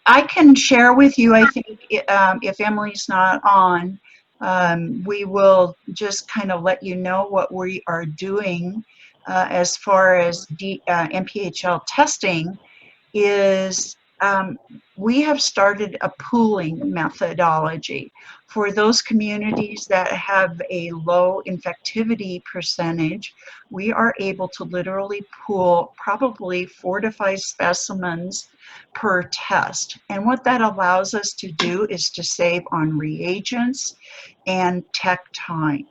I can share with you, I think, if Emily's not on, we will just kind of let you know what we are doing as far as MPHL testing is we have started a pooling methodology. For those communities that have a low infectivity percentage, we are able to literally pool probably 4 to 5 specimens per test. And what that allows us to do is to save on reagents and tech time.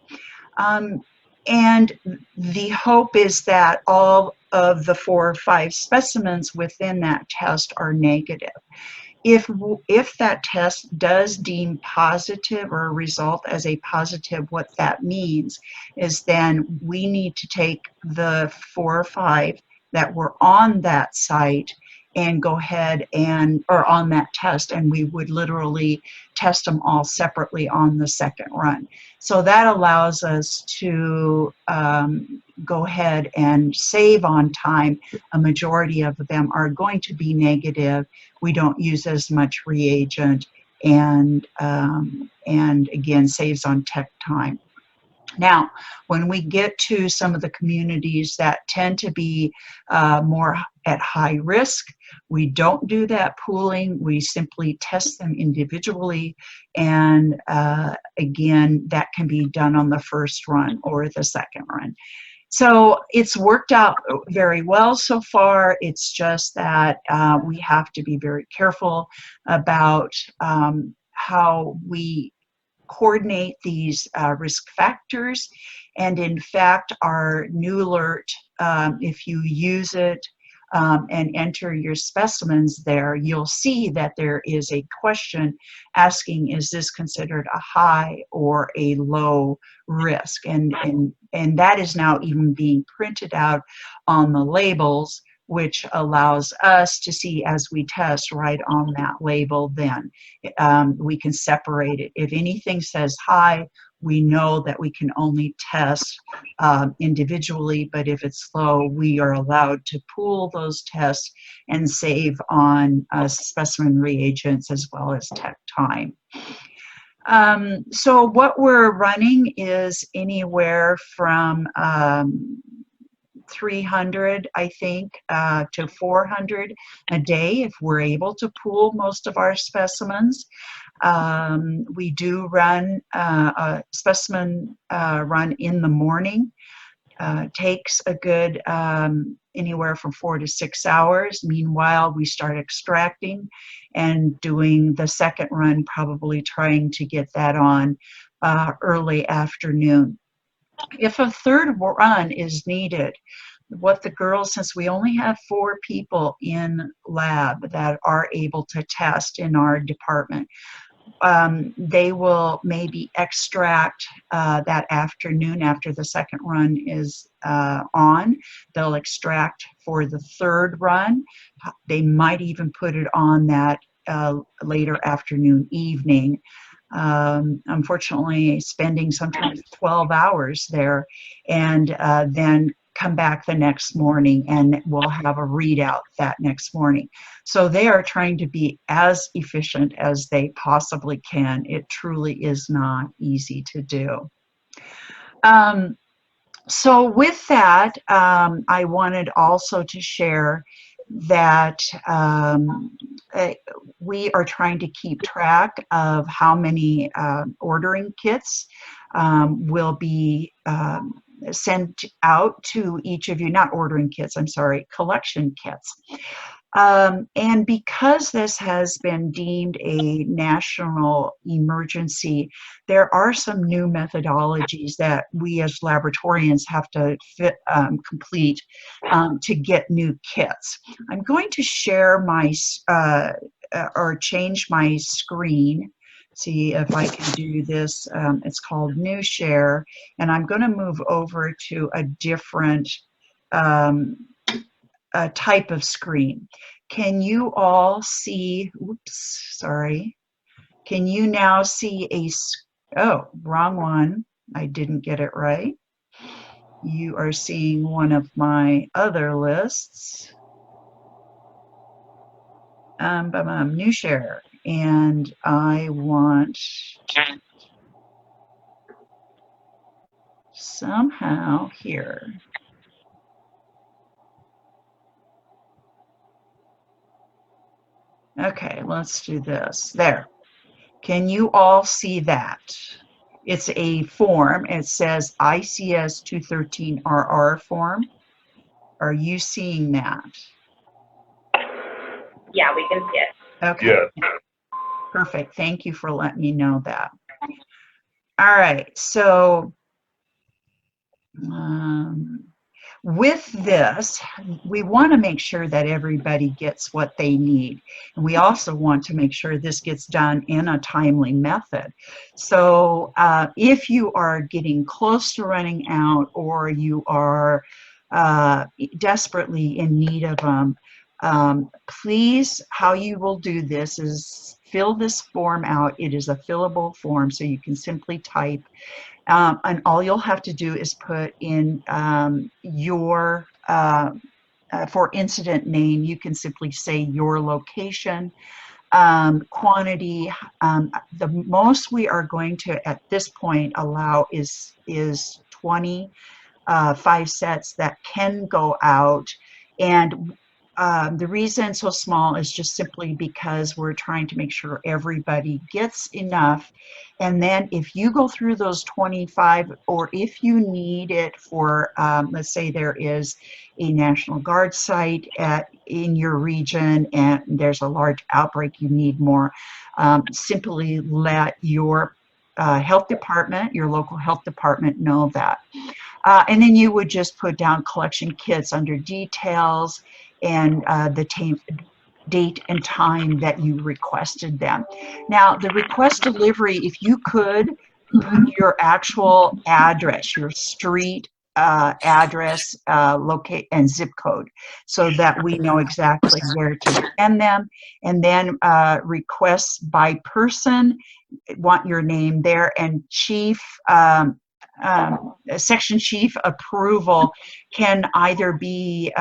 Um, and the hope is that all of the 4 or 5 specimens within that test are negative. If that test does deem positive or result as a positive, what that means is then we need to take the 4 or 5 that were on that site and go ahead and, or on that test, and we would literally test them all separately on the second run. So that allows us to go ahead and save on time. A majority of them are going to be negative. We don't use as much reagent, and again, saves on tech time. Now, when we get to some of the communities that tend to be more at high risk, we don't do that pooling. We simply test them individually. And again, that can be done on the first run or the second run. So it's worked out very well so far. It's just that we have to be very careful about how we coordinate these risk factors. And in fact, our NUlirt, if you use it and enter your specimens there, you'll see that there is a question asking, is this considered a high or a low risk? And that is now even being printed out on the labels, which allows us to see as we test right on that label. Then we can separate it. If anything says high, we know that we can only test individually, but if it's low, we are allowed to pool those tests and save on specimen reagents as well as tech time. So what we're running is anywhere from 300, I think, to 400 a day if we're able to pool most of our specimens. We do run a specimen run in the morning. Takes a good anywhere from 4 to 6 hours. Meanwhile, we start extracting and doing the second run, probably trying to get that on early afternoon. If a third run is needed, what the girls, since we only have 4 people in lab that are able to test in our department, they will maybe extract that afternoon after the second run is on. They'll extract for the third run. They might even put it on that later afternoon, evening. Unfortunately, spending sometimes 12 hours there, and then come back the next morning and we'll have a readout that next morning. So they are trying to be as efficient as they possibly can. It truly is not easy to do. So with that, I wanted also to share that we are trying to keep track of how many ordering kits will be sent out to each of you, not ordering kits, I'm sorry, collection kits. And because this has been deemed a national emergency, there are some new methodologies that we as laboratorians have to complete to get new kits. I'm going to share my, or change my screen. See if I can do this. It's called New Share, and I'm going to move over to a different type of screen. Can you all see, oops, sorry. Can you now see oh, wrong one. I didn't get it right. You are seeing one of my other lists. new share, and I want somehow here. Okay, let's do this. There. Can you all see that? It's a form. It says ICS 213RR form. Are you seeing that? Yeah, we can see it. Okay. Yeah. Perfect. Thank you for letting me know that. All right. So with this, we want to make sure that everybody gets what they need. And we also want to make sure this gets done in a timely method. So if you are getting close to running out, or you are desperately in need of them, please, how you will do this is fill this form out. It is a fillable form, so you can simply type. And all you'll have to do is put in your, for incident name, you can simply say your location, quantity. The most we are going to, at this point, allow is 25 sets that can go out. And the reason so small is just simply because we're trying to make sure everybody gets enough. And then if you go through those 25, or if you need it for, let's say there is a National Guard site in your region and there's a large outbreak, you need more, simply let your health department, your local health department, know that. And then you would just put down collection kits under details and the date and time that you requested them. Now, the request delivery, if you could put your actual address, your street address, locate, and zip code, so that we know exactly where to send them. And then requests by person, want your name there, and chief, section chief approval can either be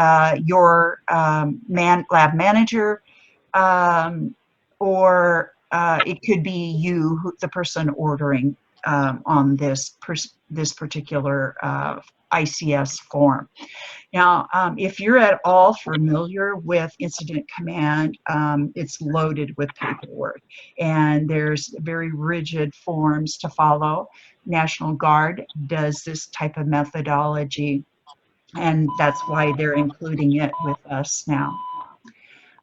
your lab manager, or it could be you, the person ordering on this particular ICS form. Now, if you're at all familiar with Incident Command, it's loaded with paperwork, and there's very rigid forms to follow. National Guard does this type of methodology, and that's why they're including it with us now.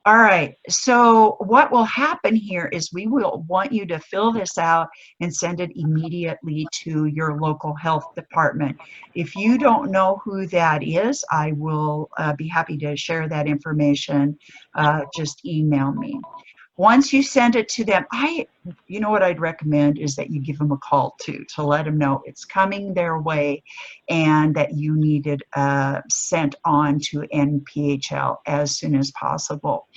All right, so what will happen here is we will want you to fill this out and send it immediately to your local health department. If you don't know who that is, I will be happy to share that information. Just email me. Once you send it to them, you know what I'd recommend is that you give them a call too, to let them know it's coming their way and that you need it sent on to NPHL as soon as possible.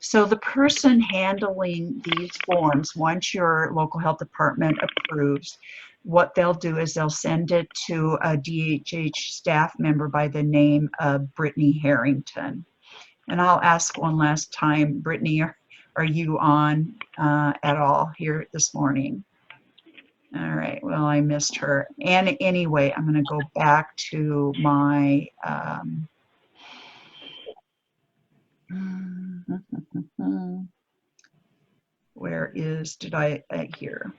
So the person handling these forms, once your local health department approves, what they'll do is they'll send it to a DHH staff member by the name of Brittany Harrington. And I'll ask one last time, Brittany, are you on at all here this morning? All right, well, I missed her. And anyway, I'm going to go back to my, where is, here.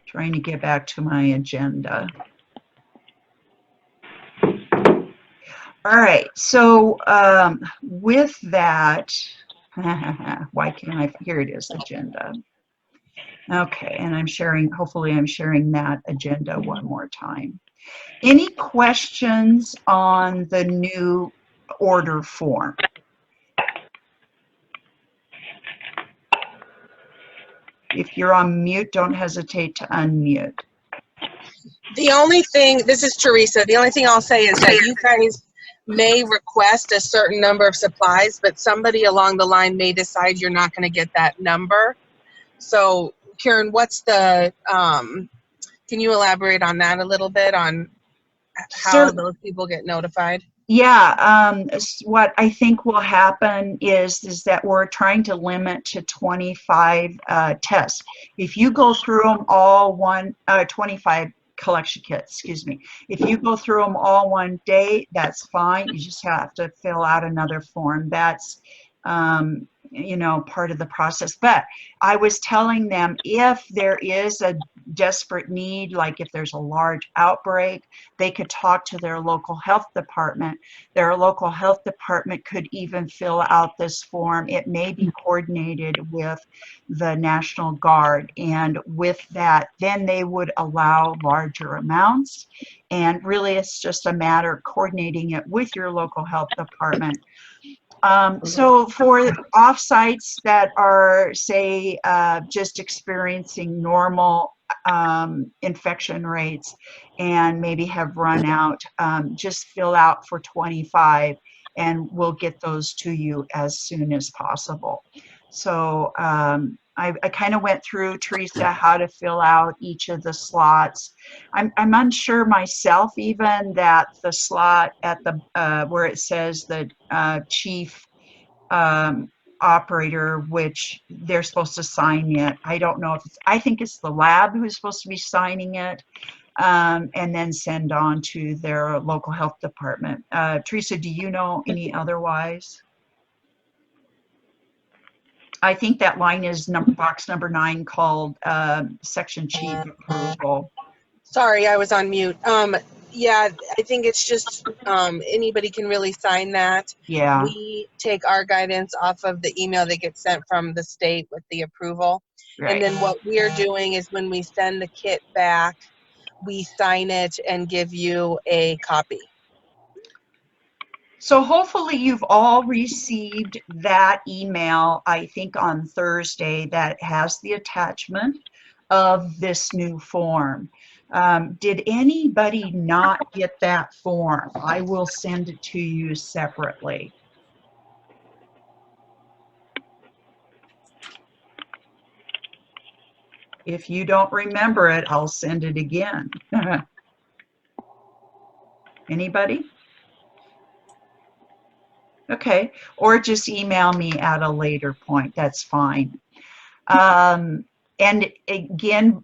Trying to get back to my agenda. All right, so with that, why can't I, here it is, agenda. Okay, and I'm sharing, hopefully I'm sharing that agenda one more time. Any questions on the new order form? If you're on mute, don't hesitate to unmute. The only thing, this is Teresa, the only thing I'll say is that you guys may request a certain number of supplies, but somebody along the line may decide you're not going to get that number. So, Karen, what's the, can you elaborate on that a little bit, on how those people get notified? Yeah, what I think will happen is that we're trying to limit to 25 tests. If you go through them all 25 collection kits, excuse me. If you go through them all one day, that's fine. You just have to fill out another form. That's, you know, part of the process. But I was telling them if there is a desperate need, like if there's a large outbreak, they could talk to their local health department. Their local health department could even fill out this form. It may be coordinated with the National Guard, and with that, then they would allow larger amounts. And really, it's just a matter of coordinating it with your local health department. So for offsites that are, say, just experiencing normal infection rates and maybe have run out, just fill out for 25 and we'll get those to you as soon as possible. So I kind of went through, Teresa, how to fill out each of the slots. I'm unsure myself even that the slot at the where it says the chief operator, which they're supposed to sign it. I don't know if it's, I think it's the lab who's supposed to be signing it, and then send on to their local health department. Teresa, do you know any otherwise? I think that line is box number 9 called section chief approval. Sorry, I was on mute. Yeah, I think it's just anybody can really sign that. Yeah. We take our guidance off of the email that gets sent from the state with the approval. Right. And then what we're doing is when we send the kit back, we sign it and give you a copy. So hopefully you've all received that email, I think on Thursday, that has the attachment of this new form. Did anybody not get that form? I will send it to you separately. If you don't remember it, I'll send it again. Anybody? Okay, or just email me at a later point, that's fine. And again,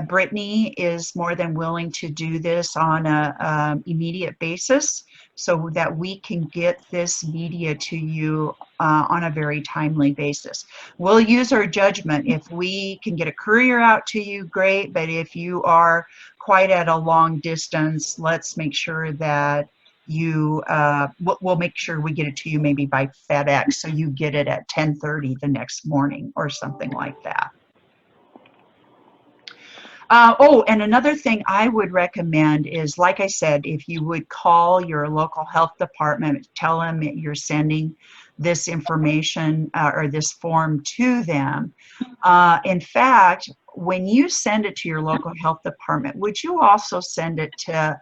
Brittany is more than willing to do this on a immediate basis so that we can get this media to you on a very timely basis. We'll use our judgment. If we can get a courier out to you, great, but if you are quite at a long distance, let's make sure that we'll make sure we get it to you maybe by FedEx, so you get it at 10:30 the next morning or something like that. Oh, and another thing I would recommend is, like I said, if you would call your local health department, tell them that you're sending this information or this form to them. In fact, when you send it to your local health department, would you also send it to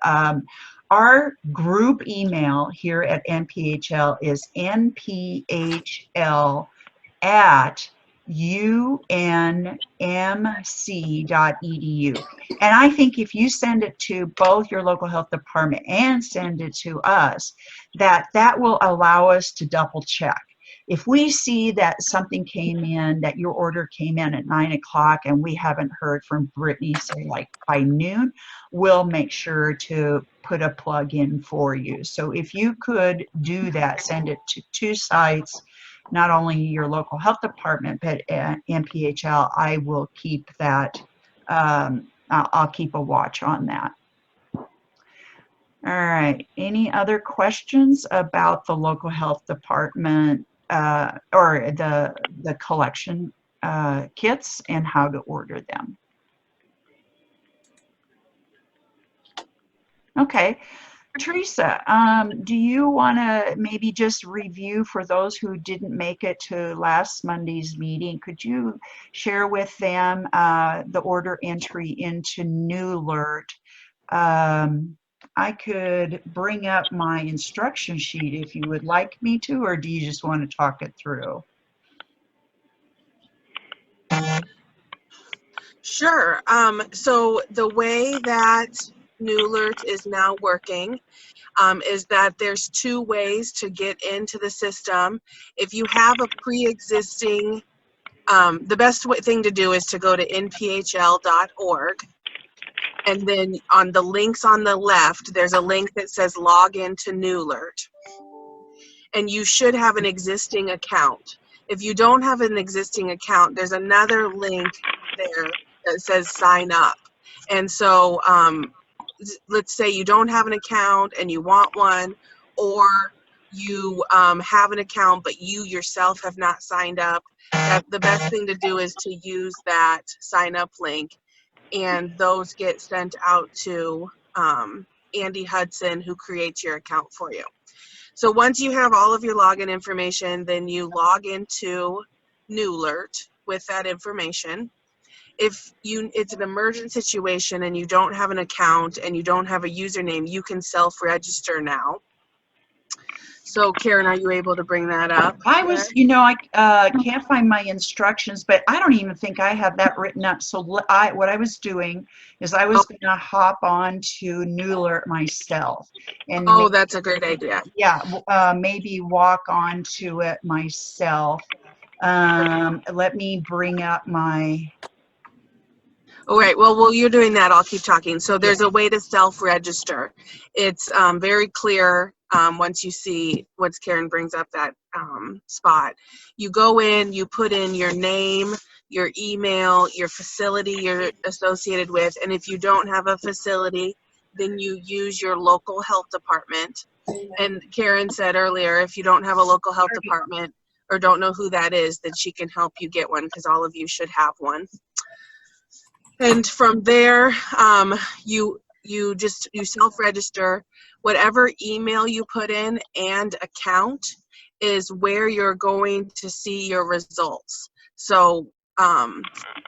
our group email here at NPHL is nphl@unmc.edu. And I think if you send it to both your local health department and send it to us, that will allow us to double check. If we see that something came in, that your order came in at 9 o'clock and we haven't heard from Brittany, say like by noon, we'll make sure to put a plug in for you. So if you could do that, send it to 2 sites, not only your local health department, but NPHL, I will keep that, I'll keep a watch on that. All right, any other questions about the local health department or the collection kits and how to order them? Okay, Teresa, do you want to maybe just review for those who didn't make it to last Monday's meeting? Could you share with them the order entry into NUlirt? I could bring up my instruction sheet if you would like me to, or do you just want to talk it through? Sure. So the way that NUlirt is now working is that there's 2 ways to get into the system. If you have a pre-existing, the best thing to do is to go to nphl.org. And then on the links on the left, there's a link that says log into NUlirt. And you should have an existing account. If you don't have an existing account, there's another link there that says sign up. And so let's say you don't have an account and you want one, or you have an account but you yourself have not signed up, the best thing to do is to use that sign up link, and those get sent out to Andy Hudson, who creates your account for you. So once you have all of your login information, then you log into NUlirt with that information. If it's an emergent situation and you don't have an account and you don't have a username, you can self-register now. So Karen, are you able to bring that up? I was, you know, I can't find my instructions, but I don't even think I have that written up. So what I was doing is I was going to hop on to NUlirt myself. And that's a great idea. Yeah, maybe walk on to it myself. Let me bring up my... All right, well, while you're doing that, I'll keep talking. So there's a way to self-register. It's very clear once you see, once Karen brings up that spot. You go in, you put in your name, your email, your facility you're associated with, and if you don't have a facility, then you use your local health department. And Karen said earlier, if you don't have a local health department or don't know who that is, then she can help you get one, because all of you should have one. And from there, you self-register. Whatever email you put in and account is where you're going to see your results. So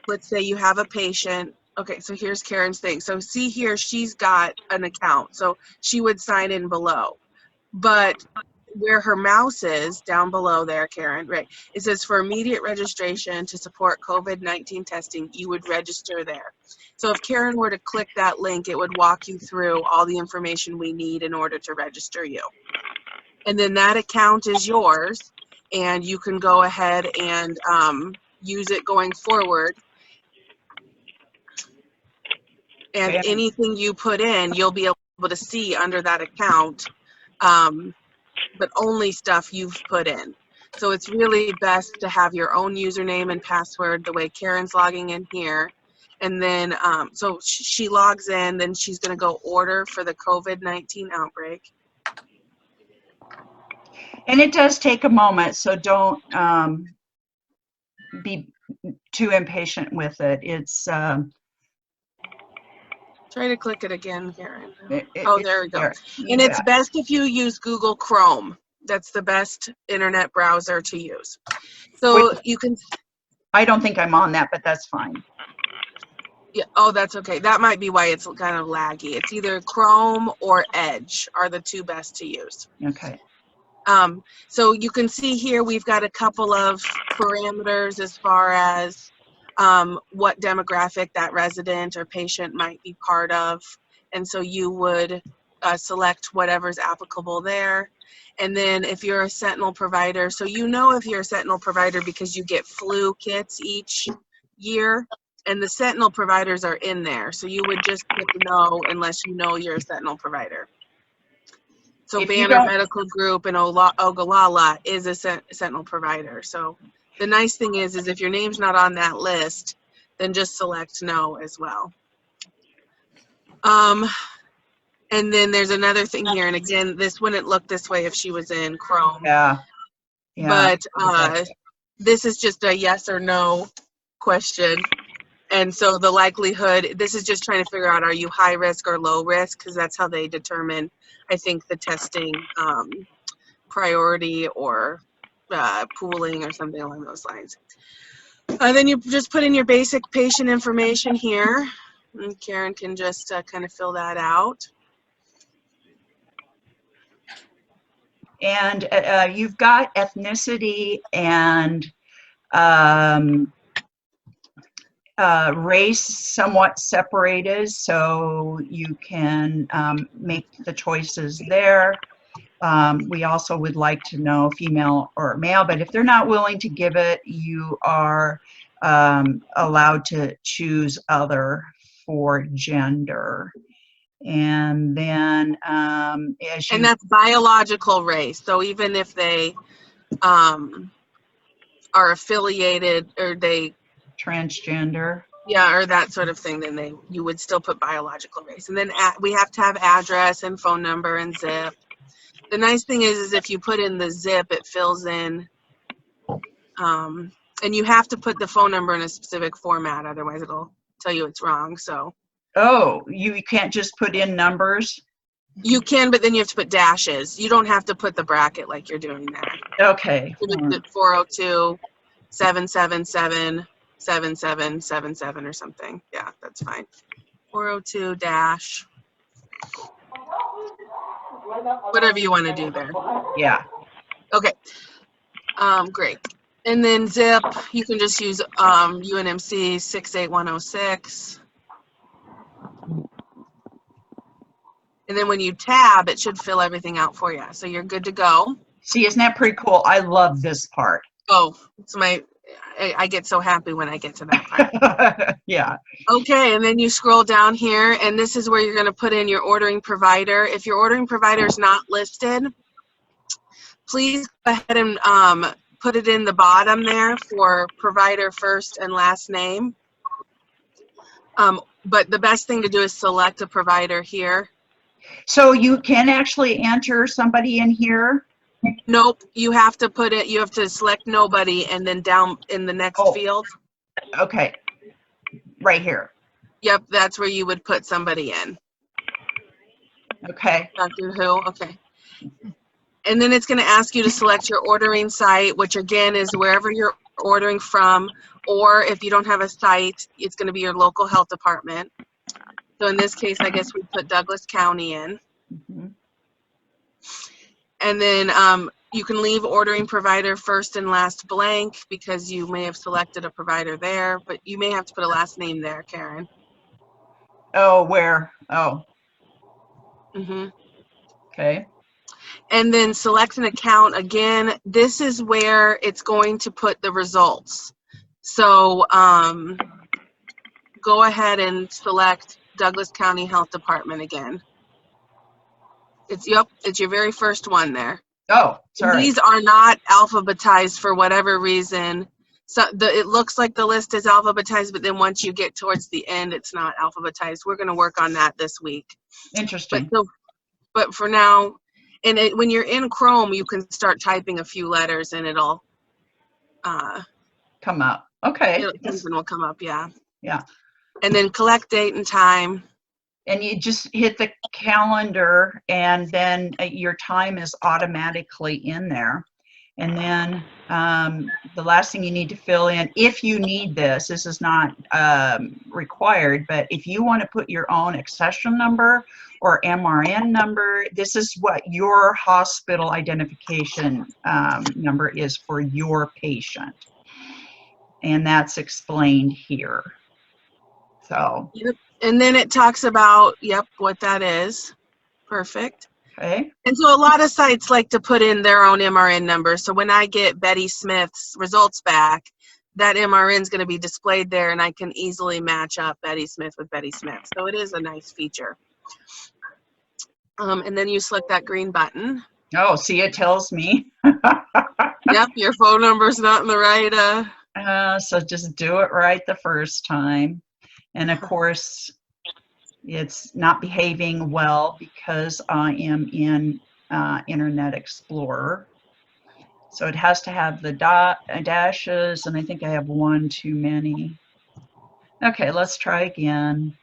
let's say you have a patient. Okay, so here's Karen's thing. So see here, she's got an account. So she would sign in below. But where her mouse is, down below there, Karen, right, it says for immediate registration to support COVID-19 testing, you would register there. So if Karen were to click that link, it would walk you through all the information we need in order to register you. And then that account is yours, and you can go ahead and use it going forward. And anything you put in, you'll be able to see under that account, but only stuff you've put in. So it's really best to have your own username and password the way Karen's logging in here. And then, so she logs in, then she's gonna go order for the COVID-19 outbreak. And it does take a moment, so don't be too impatient with it. It's... Try to click it again, Karen. Oh, there we go. And it's best if you use Google Chrome. That's the best internet browser to use. So you can... I don't think I'm on that, but that's fine. Yeah. Oh, that's okay. That might be why it's kind of laggy. It's either Chrome or Edge are the 2 best to use. Okay. So you can see here we've got a couple of parameters as far as what demographic that resident or patient might be part of. And so you would select whatever's applicable there. And then if you're a Sentinel provider, so you know if you're a Sentinel provider because you get flu kits each year, and the Sentinel providers are in there. So you would just click no unless you know you're a Sentinel provider. So Banner Medical Group and Ogallala is a Sentinel provider. So the nice thing is if your name's not on that list, then just select no as well. And then there's another thing here, and again, this wouldn't look this way if she was in Chrome. Yeah. But this is just a yes or no question. And so the likelihood, this is just trying to figure out, are you high risk or low risk? Because that's how they determine, I think, the testing priority or pooling or something along those lines. Then you just put in your basic patient information here. And Karen can just kind of fill that out. And you've got ethnicity and race somewhat separated so you can make the choices there. We also would like to know female or male, but if they're not willing to give it, you are allowed to choose other for gender. And then as you... And that's biological race. So even if they are affiliated or they... Transgender. Yeah, or that sort of thing, then you would still put biological race. And then we have to have address and phone number and zip. The nice thing is if you put in the zip, it fills in, and you have to put the phone number in a specific format, otherwise it'll tell you it's wrong. So. Oh, you can't just put in numbers? You can, but then you have to put dashes. You don't have to put the bracket like you're doing there. Okay. You would put 402 777 7777 or something. Yeah, that's fine. 402 dash. Whatever you want to do there. Yeah. Okay. Great. And then zip, you can just use UNMC 68106. And then when you tab, it should fill everything out for you. So you're good to go. See, isn't that pretty cool? I love this part. Oh, it's I get so happy when I get to that part. Yeah. Okay, and then you scroll down here, and this is where you're going to put in your ordering provider. If your ordering provider is not listed, please go ahead and put it in the bottom there for provider first and last name. But the best thing to do is select a provider here. So you can actually enter somebody in here? Nope, you have to put it, you have to select nobody and then down in the next field. Okay, right here. Yep, that's where you would put somebody in. Okay. Dr. Who, okay. And then it's going to ask you to select your ordering site, which again is wherever you're ordering from, or if you don't have a site, it's going to be your local health department. So in this case, I guess we put Douglas County in. Mm-hmm. And then you can leave ordering provider first and last blank because you may have selected a provider there, but you may have to put a last name there, Karen. Oh, where? Oh. Mm-hmm. Okay. And then select an account. Again, this is where it's going to put the results. So go ahead and select Douglas County Health Department again. It's your very first one there. Oh, sorry. These are not alphabetized for whatever reason. So it looks like the list is alphabetized, but then once you get towards the end, it's not alphabetized. We're going to work on that this week. Interesting. But for now, and when you're in Chrome, you can start typing a few letters and it'll come up. Okay. Something will come up, yeah. Yeah. And then collect date and time. And you just hit the calendar and then your time is automatically in there. And then the last thing you need to fill in, if you need this is not required, but if you want to put your own accession number or MRN number, this is what your hospital identification number is for your patient. And that's explained here. So. Yep. And then it talks about, what that is. Perfect. Okay. And so a lot of sites like to put in their own MRN number. So when I get Betty Smith's results back, that MRN is going to be displayed there and I can easily match up Betty Smith with Betty Smith. So it is a nice feature. And then you select that green button. Oh, see, it tells me. Yep, your phone number's not in the right. So just do it right the first time. And of course, it's not behaving well because I am in Internet Explorer. So it has to have the dashes, and I think I have one too many. Okay, let's try again.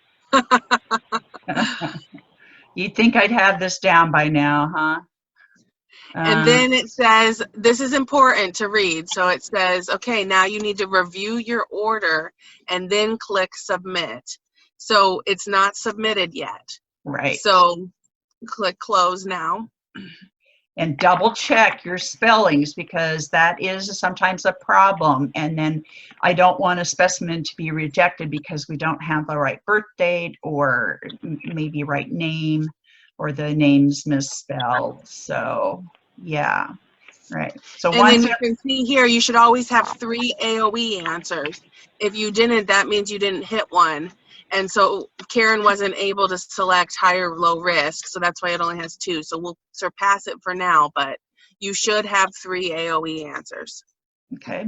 You'd think I'd have this down by now, huh? And then it says, this is important to read. So it says, okay, now you need to review your order and then click submit. So it's not submitted yet. Right. So click close now. And double check your spellings, because that is sometimes a problem. And then I don't want a specimen to be rejected because we don't have the right birth date, or maybe right name, or the name's misspelled. So yeah, right. So And then once, you can see here, you should always have 3 AOE answers. If you didn't, that means you didn't hit one. And so Karen wasn't able to select high or low risk, so that's why it only has 2. So we'll surpass it for now, but you should have 3 AOE answers. okay.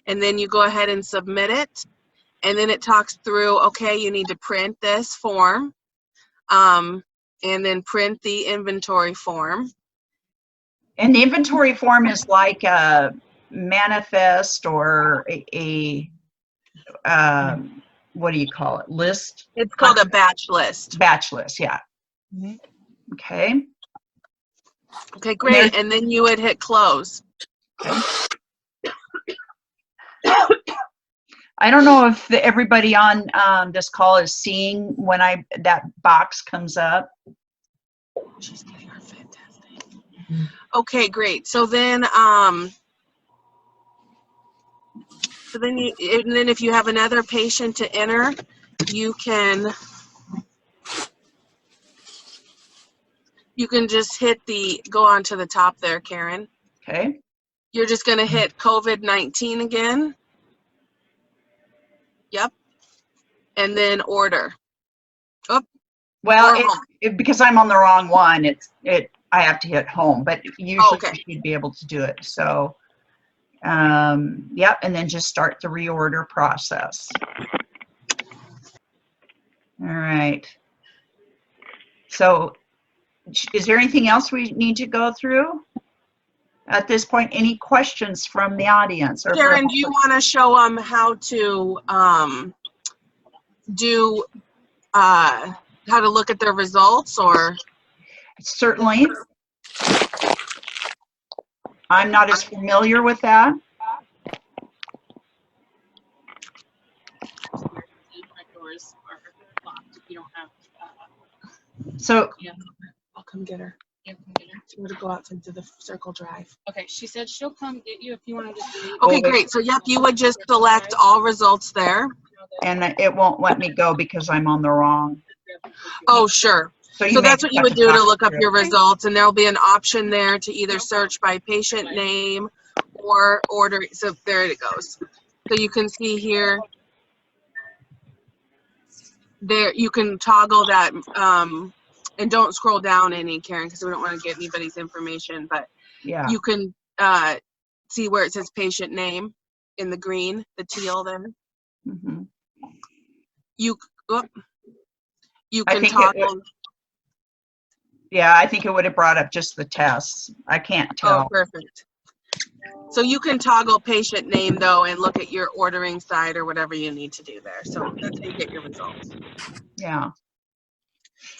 And then you go ahead and submit it. And then it talks through, okay, you need to print this form, and then print the inventory form. And the inventory form is like a manifest, or what do you call it? List? It's called a batch list. Batch list, yeah. Mhm. Okay. Okay, great. And then you would hit close. Okay. I don't know if everybody on this call is seeing when that box comes up. She's getting her fit testing. Okay, great. So then, if you have another patient to enter, you can just go on to the top there, Karen. Okay. You're just going to hit COVID-19 again. Yep. And then order. Oh. Well, because I'm on the wrong one, I have to hit home, but usually you'd be able to do it. So, yep, and then just start the reorder process. All right. So, is there anything else we need to go through at this point? Any questions from the audience? Or Karen, do you want to show them how to how to look at their results, or? Certainly. I'm not as familiar with that. So I'll come get her. Yeah, come get her. She would go out into the circle drive. Okay, she said she'll come get you if you want to just leave. Okay, great. So yep, you would just select all results there. And it won't let me go because I'm on the wrong. Oh, sure. So that's what you would do to look up your results, and there'll be an option there to either search by patient name or order. So there it goes. So you can see here, there you can toggle that, and don't scroll down any, Karen, because we don't want to get anybody's information, but yeah, you can see where it says patient name in the green, the teal there. Mm-hmm. You can toggle. Yeah, I think it would have brought up just the tests. I can't tell. Oh, perfect. So you can toggle patient name, though, and look at your ordering side or whatever you need to do there. So that's how you get your results. Yeah.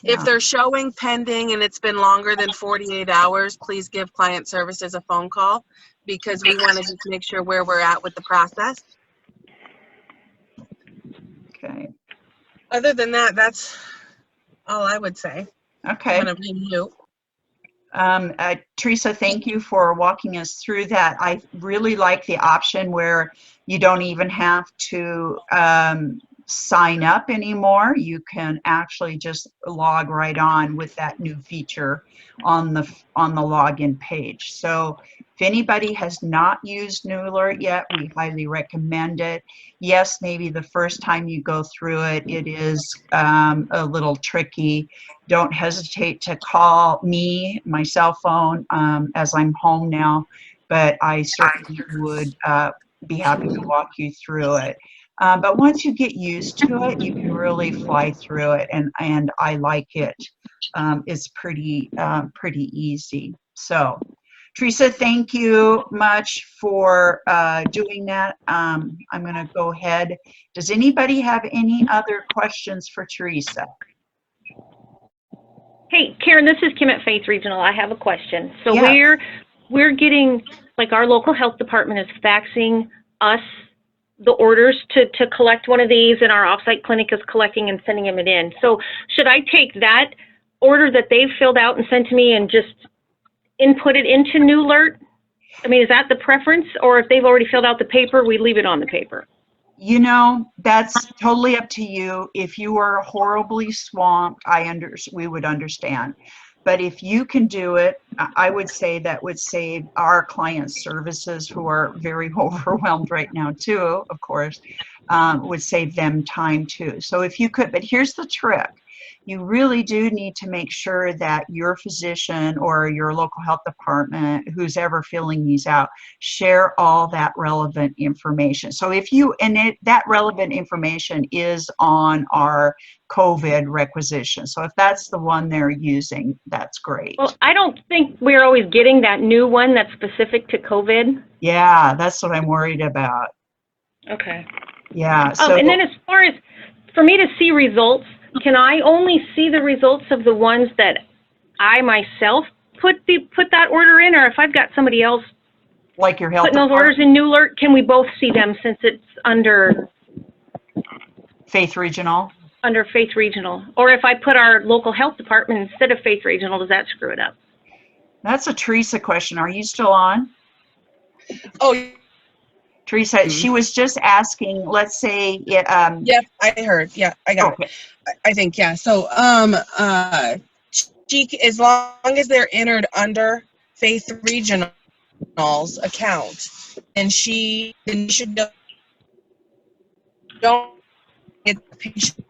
If they're showing pending and it's been longer than 48 hours, please give client services a phone call, because we want to just make sure where we're at with the process. Okay. Other than that, that's all I would say. Okay. I'm going to review. Teresa, thank you for walking us through that. I really like the option where you don't even have to sign up anymore. You can actually just log right on with that new feature on the login page. So if anybody has not used NUlirt yet, we highly recommend it. Yes, maybe the first time you go through it, it is a little tricky. Don't hesitate to call me, my cell phone, as I'm home now, but I certainly would be happy to walk you through it. But once you get used to it, you can really fly through it, and I like it. It's pretty easy. So, Teresa, thank you much for doing that. I'm going to go ahead. Does anybody have any other questions for Teresa? Hey, Karen, this is Kim at Faith Regional. I have a question. So yeah. we're getting, like, our local health department is faxing us the orders to collect one of these, and our offsite clinic is collecting and sending them in. So should I take that order that they've filled out and sent to me and just input it into NUlirt? I mean, is that the preference? Or if they've already filled out the paper, we leave it on the paper? You know, that's totally up to you. If you are horribly swamped, we would understand. But if you can do it, I would say that would save our client services, who are very overwhelmed right now too, of course, would save them time too. So if you could, but here's the trick. You really do need to make sure that your physician or your local health department, who's ever filling these out, share all that relevant information. So if you, that relevant information is on our COVID requisition. So if that's the one they're using, that's great. Well, I don't think we're always getting that new one that's specific to COVID. Yeah, that's what I'm worried about. Okay. Yeah. So, and then as far as for me to see results, can I only see the results of the ones that I myself put that order in, or if I've got somebody else like your health putting those orders in NUlirt, can we both see them since it's under Faith Regional? Under Faith Regional. Or if I put our local health department instead of Faith Regional, does that screw it up? That's a Teresa question. Are you still on? Oh, Teresa, she was just asking, let's say, yep, I heard. Yeah, I got it. I think, yeah. So, as long as they're entered under Faith Regional's account, and then she don't get the patient.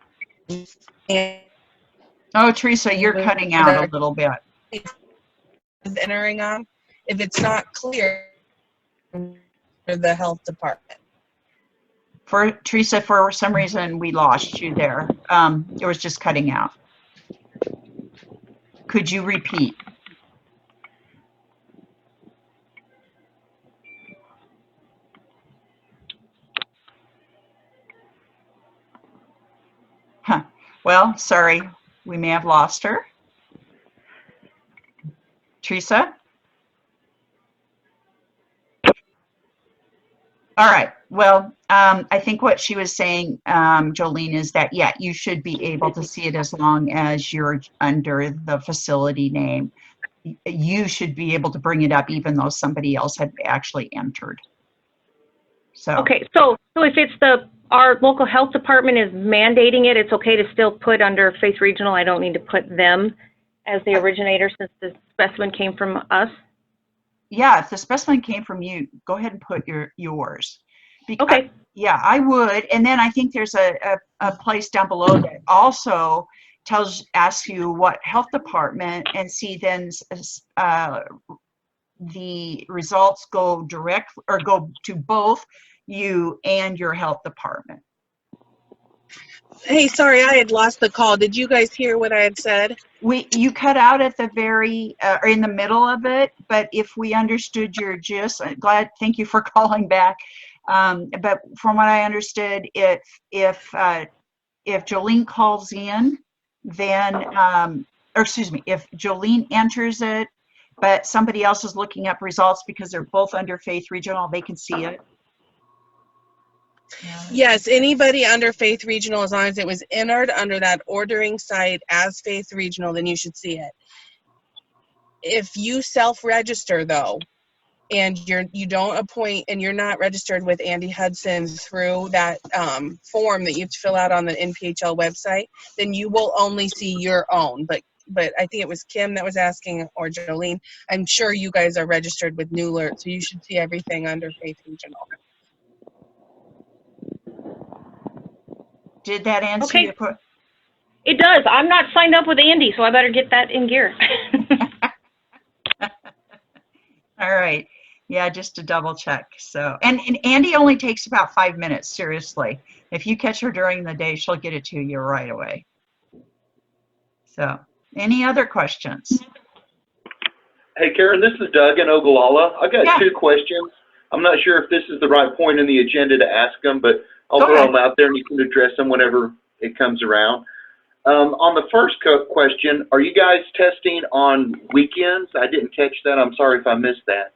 Oh, Teresa, you're cutting out a little bit. Entering on, if it's not clear for the health department. For Teresa, for some reason we lost you there. It was just cutting out. Could you repeat? Huh. Well, sorry, we may have lost her. Teresa? All right. Well, I think what she was saying, Jolene, is that, yeah, you should be able to see it as long as you're under the facility name. You should be able to bring it up even though somebody else had actually entered. So. Okay. So if it's our local health department is mandating it, it's okay to still put under Faith Regional. I don't need to put them as the originator since the specimen came from us. Yeah, if the specimen came from you, go ahead and put yours. Okay. Yeah, I would. And then I think there's a place down below that also asks you what health department, and see then the results go direct or go to both you and your health department. Hey, sorry, I had lost the call. Did you guys hear what I had said? You cut out at the very, or in the middle of it, but if we understood your gist, thank you for calling back. But from what I understood, if Jolene calls in, then, or excuse me, if Jolene enters it, but somebody else is looking up results because they're both under Faith Regional, they can see it. Yes, anybody under Faith Regional, as long as it was entered under that ordering site as Faith Regional, then you should see it. If you self-register though, and you don't appoint and you're not registered with Andy Hudson through that form that you have to fill out on the NPHL website, then you will only see your own. But I think it was Kim that was asking, or Jolene. I'm sure you guys are registered with NUlirt, so you should see everything under Faith Regional. Did that answer your question? It does. I'm not signed up with Andy, so I better get that in gear. All right. Yeah, just to double check. So, and Andy only takes about 5 minutes, seriously. If you catch her during the day, she'll get it to you right away. So, any other questions? Hey, Karen, this is Doug in Ogallala. I've got 2 questions. I'm not sure if this is the right point in the agenda to ask them, but I'll throw them out there and you can address them whenever it comes around. On the first question, are you guys testing on weekends? I didn't catch that. I'm sorry if I missed that.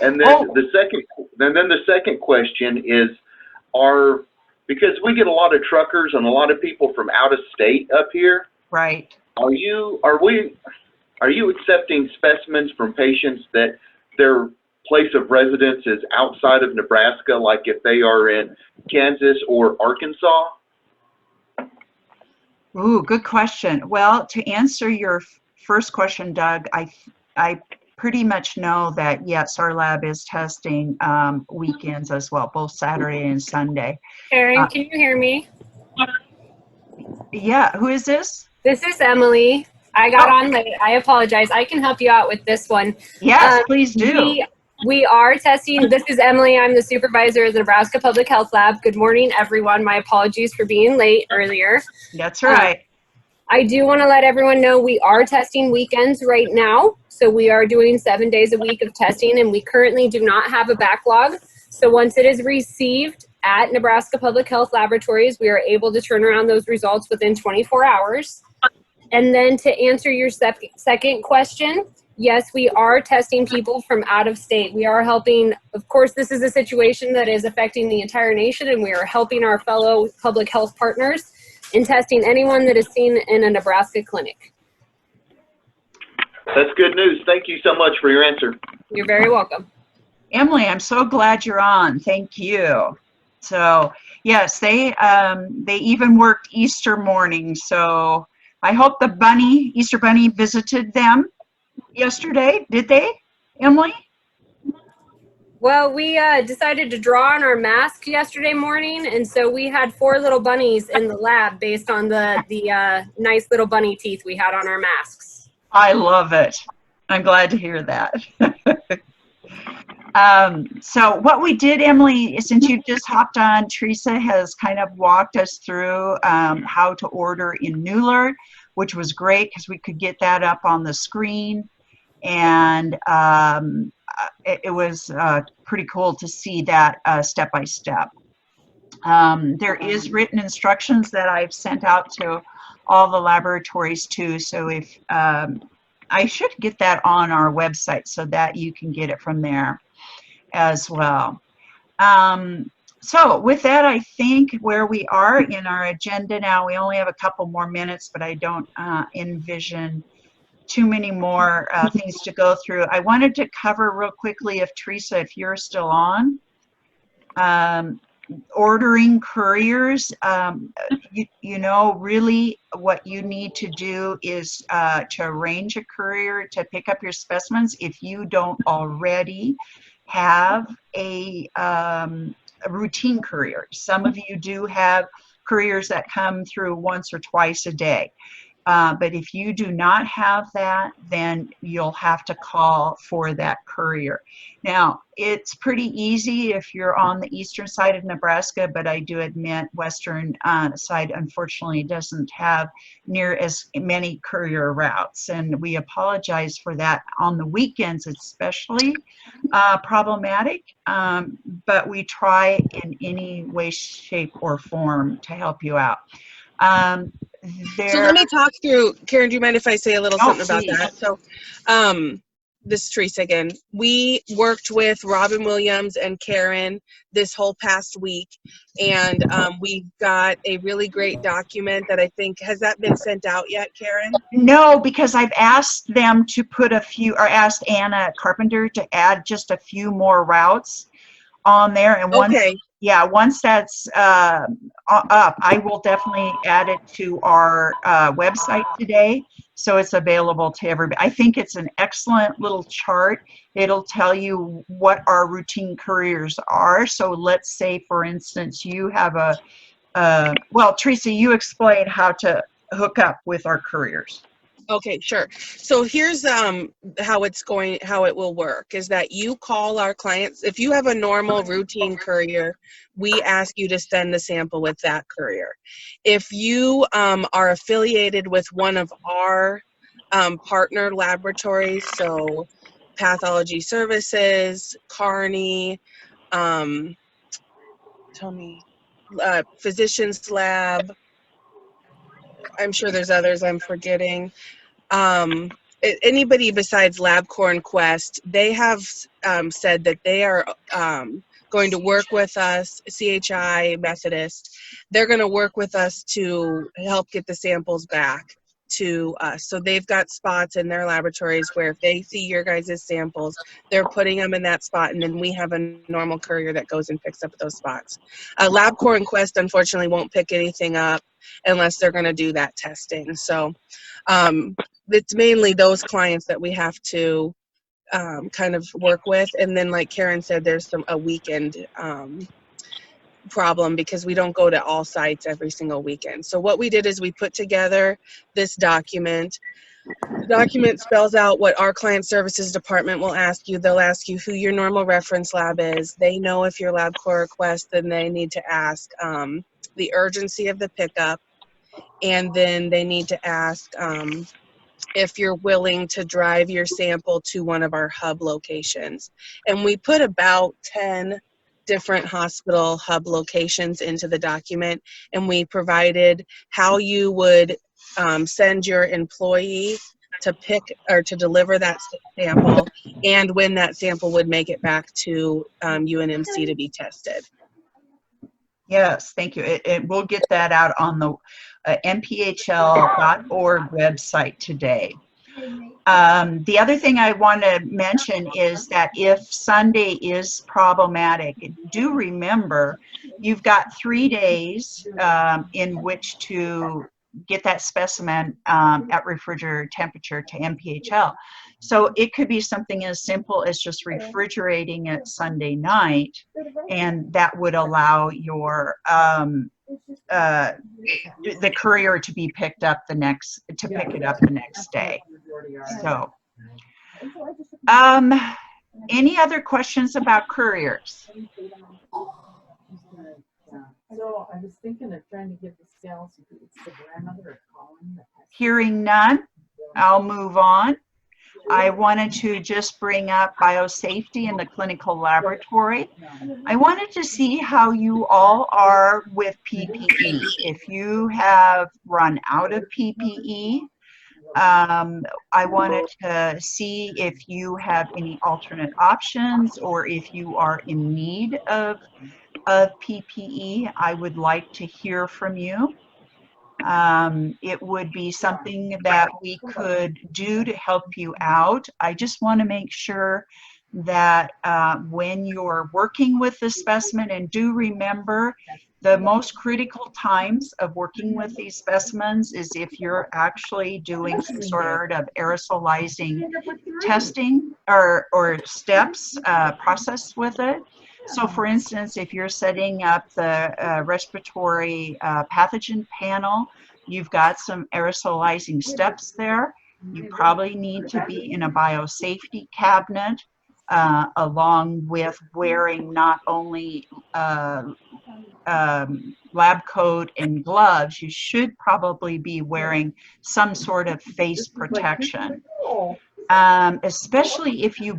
And then the second question is, because we get a lot of truckers and a lot of people from out of state up here. Right. are you accepting specimens from patients that their place of residence is outside of Nebraska, like if they are in Kansas or Arkansas? Ooh, good question. Well, to answer your first question, Doug, I pretty much know that, yes, our lab is testing weekends as well, both Saturday and Sunday. Karen, can you hear me? Yeah, who is this? This is Emily. I got on late. I apologize. I can help you out with this one. Yes, please do. We are testing. This is Emily. I'm the supervisor of the Nebraska Public Health Lab. Good morning, everyone. My apologies for being late earlier. That's right. I do want to let everyone know we are testing weekends right now. So we are doing 7 days a week of testing, and we currently do not have a backlog. So once it is received at Nebraska Public Health Laboratories, we are able to turn around those results within 24 hours. And then to answer your second question, yes, we are testing people from out of state. We are helping, of course, this is a situation that is affecting the entire nation, and we are helping our fellow public health partners in testing anyone that is seen in a Nebraska clinic. That's good news. Thank you so much for your answer. You're very welcome. Emily, I'm so glad you're on. Thank you. So, yes, they even worked Easter morning. So I hope the Easter Bunny visited them yesterday. Did they, Emily? Well, we decided to draw on our mask yesterday morning, and so we had 4 little bunnies in the lab based on the nice little bunny teeth we had on our masks. I love it. I'm glad to hear that. So what we did, Emily, since you just hopped on, Teresa has kind of walked us through how to order in NUlirt, which was great because we could get that up on the screen. And it was pretty cool to see that step by step. There is written instructions that I've sent out to all the laboratories too. So if I should get that on our website so that you can get it from there as well. So with that, I think where we are in our agenda now, we only have a couple more minutes, but I don't envision too many more things to go through. I wanted to cover real quickly, if Teresa, if you're still on, ordering couriers. You know, really what you need to do is to arrange a courier to pick up your specimens if you don't already have a routine courier. Some of you do have couriers that come through once or twice a day. But if you do not have that, then you'll have to call for that courier. Now, it's pretty easy if you're on the eastern side of Nebraska, but I do admit western side unfortunately doesn't have near as many courier routes, and we apologize for that. On the weekends, especially problematic, but we try in any way, shape, or form to help you out. So let me talk through, Karen, do you mind if I say a little something about please. that? So this is Teresa again. We worked with Robin Williams and Karen this whole past week, and we got a really great document that I think, has that been sent out yet, Karen? No, because I've asked them to put a few, or asked Anna Carpenter to add just a few more routes on there. And once, yeah, once that's up, I will definitely add it to our website today, so it's available to everybody. I think it's an excellent little chart. It'll tell you what our routine couriers are. So let's say, for instance, you have a, well, Teresa, you explain how to hook up with our couriers. Okay, sure. So here's how it will work is that you call our clients. If you have a normal routine courier, we ask you to send the sample with that courier. If you are affiliated with one of our partner laboratories, so Pathology Services, Kearney, Physicians Lab, I'm sure there's others I'm forgetting. Anybody besides LabCorp and Quest, they have said that they are going to work with us, CHI, Methodist, they're going to work with us to help get the samples back to us. So they've got spots in their laboratories where if they see your guys' samples, they're putting them in that spot, and then we have a normal courier that goes and picks up those spots. LabCorp and Quest, unfortunately, won't pick anything up unless they're going to do that testing. So it's mainly those clients that we have to kind of work with. And then, like Karen said, there's a weekend problem because we don't go to all sites every single weekend. So what we did is we put together this document. The document spells out what our client services department will ask you. They'll ask you who your normal reference lab is. They know if your LabCorp request, then they need to ask the urgency of the pickup. And then they need to ask if you're willing to drive your sample to one of our hub locations. And we put about 10 different hospital hub locations into the document, and we provided how you would send your employee to pick or to deliver that sample, and when that sample would make it back to UNMC to be tested. Yes, thank you. We'll get that out on the mphl.org website today. The other thing I want to mention is that if Sunday is problematic, do remember you've got 3 days in which to get that specimen at refrigerator temperature to MPHL. So it could be something as simple as just refrigerating it Sunday night, and that would allow your the courier to be picked up the next day. So, any other questions about couriers? So I was thinking of trying to give the scale so it's the grandmother or Colin. Hearing none, I'll move on. I wanted to just bring up biosafety in the clinical laboratory. I wanted to see how you all are with PPE. If you have run out of PPE, I wanted to see if you have any alternate options or if you are in need of PPE. I would like to hear from you. It would be something that we could do to help you out. I just want to make sure that when you're working with the specimen, and do remember the most critical times of working with these specimens is if you're actually doing some sort of aerosolizing testing or steps, process with it. So for instance, if you're setting up the respiratory pathogen panel, you've got some aerosolizing steps there. You probably need to be in a biosafety cabinet along with wearing not only lab coat and gloves, you should probably be wearing some sort of face protection. Especially if you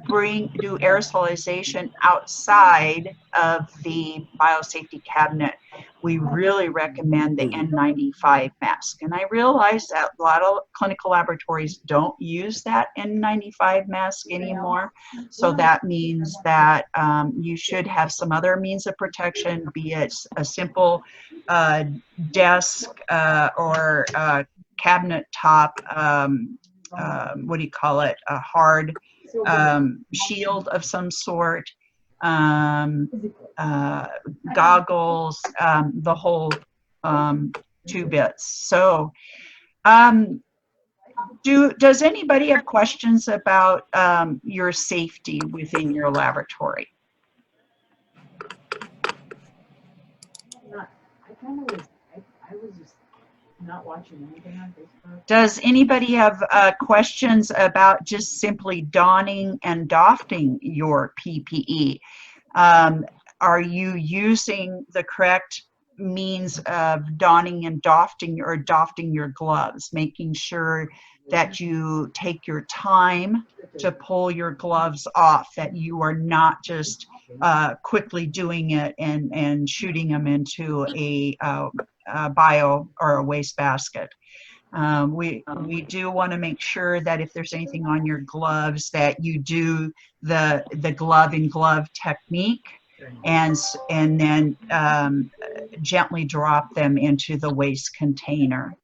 do aerosolization outside of the biosafety cabinet, we really recommend the N95 mask. And I realize that a lot of clinical laboratories don't use that N95 mask anymore. So that means that you should have some other means of protection, be it a simple desk or cabinet top, what do you call it, a hard shield of some sort, goggles, the whole 2 bits. So does anybody have questions about your safety within your laboratory? I was just not watching anything on Facebook. Does anybody have questions about just simply donning and doffing your PPE? Are you using the correct means of donning and doffing your gloves, making sure that you take your time to pull your gloves off, that you are not just quickly doing it and shooting them into a bio or a waste basket. We do want to make sure that if there's anything on your gloves that you do the glove in glove technique and then gently drop them into the waste container.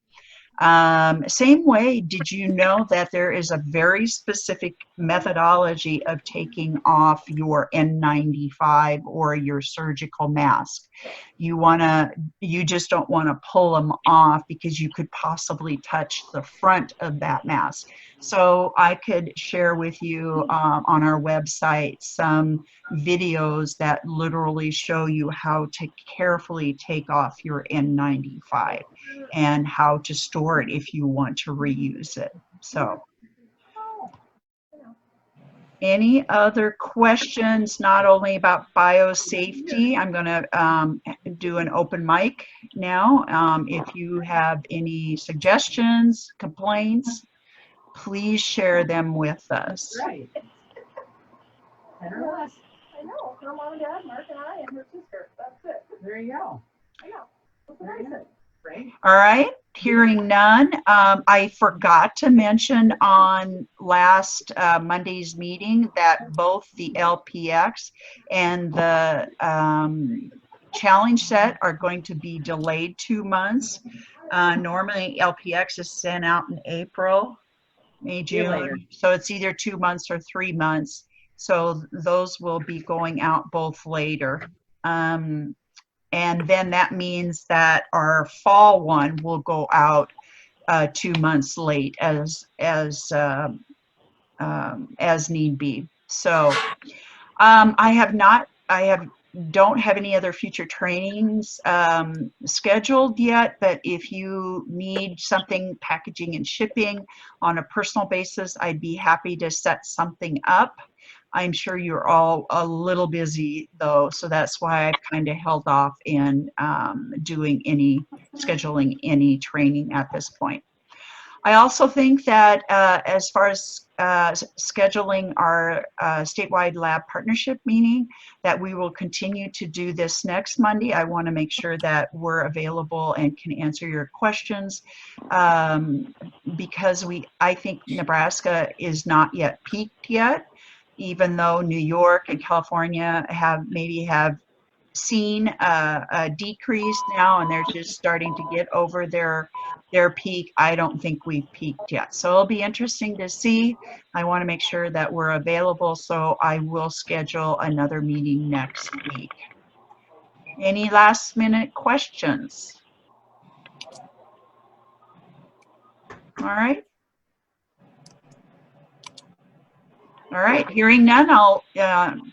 Same way, did you know that there is a very specific methodology of taking off your N95 or your surgical mask? You just don't want to pull them off because you could possibly touch the front of that mask. So I could share with you on our website some videos that literally show you how to carefully take off your N95 and how to store it if you want to reuse it. So, any other questions, not only about biosafety? I'm going to do an open mic now. If you have any suggestions, complaints, please share them with us. Right. And her last. I know, her mom and dad, Mark and I, and her sister. That's it. There you go. I know. That's what I said. Right. All right, hearing none. I forgot to mention on last Monday's meeting that both the LPX and the challenge set are going to be delayed 2 months. Normally LPX is sent out in April, May, June. So it's either 2 months or 3 months. So those will be going out both later. And then that means that our fall one will go out 2 months late as need be. So don't have any other future trainings scheduled yet, but if you need something packaging and shipping on a personal basis, I'd be happy to set something up. I'm sure you're all a little busy though, so that's why I've kind of held off in scheduling any training at this point. I also think that as far as scheduling our statewide lab partnership meeting, that we will continue to do this next Monday. I want to make sure that we're available and can answer your questions because I think Nebraska is not yet peaked yet, even though New York and California have seen a decrease now and they're just starting to get over their peak. I don't think we've peaked yet. So it'll be interesting to see. I want to make sure that we're available, so I will schedule another meeting next week. Any last minute questions? All right. All right, hearing none, I'll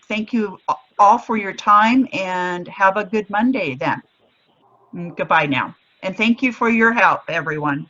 thank you all for your time and have a good Monday then. Goodbye now. And thank you for your help, everyone.